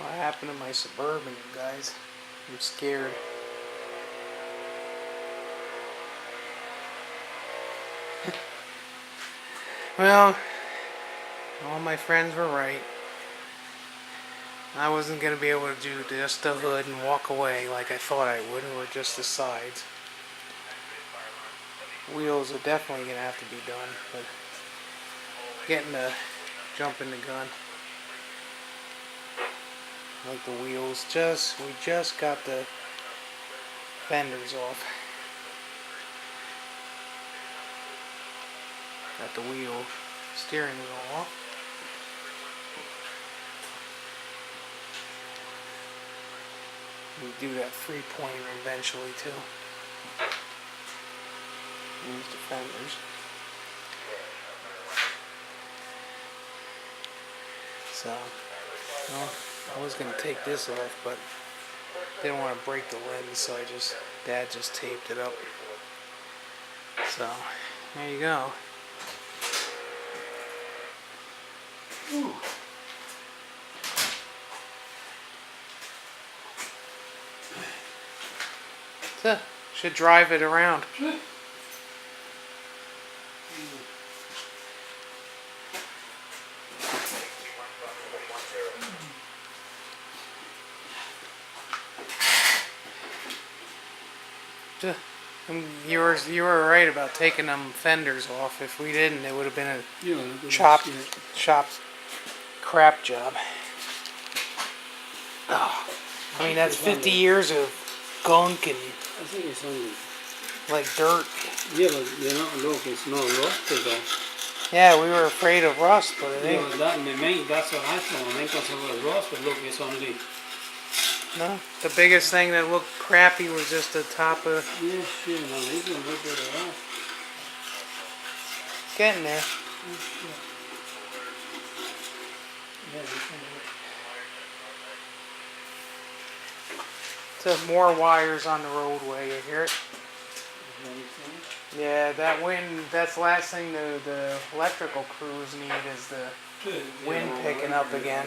What happened to my Suburban, you guys? I'm scared. Well, all my friends were right. I wasn't going to be able to do just the hood and walk away like I thought I would, or just the sides. Wheels are definitely going to have to be done, but getting the jump in the gun. Like the wheels, we just got the fenders off. Got the steering wheel off. We do that 3-pointer eventually too. Use the fenders. So, well, I was gonna take this off, but didn't want to break the lens, so Dad just taped it up. So, there you go. Ooh. So, should drive it around. You were right about taking them fenders off. If we didn't, it would have been a chopped crap job. Oh, I mean, that's 50 years of gunk and I think it's only like dirt. Yeah, but look, it's not rusted though. Yeah, we were afraid of rust, but it ain't. That's what I thought. I thought it was rust, but look, it's only. No, the biggest thing that looked crappy was just the top of. Yeah, sure, no, they can look at it out. Getting there. Yeah, they can look. So more wires on the roadway. You hear it? Yeah, that wind. That's the last thing the electrical crews need is the wind picking up again.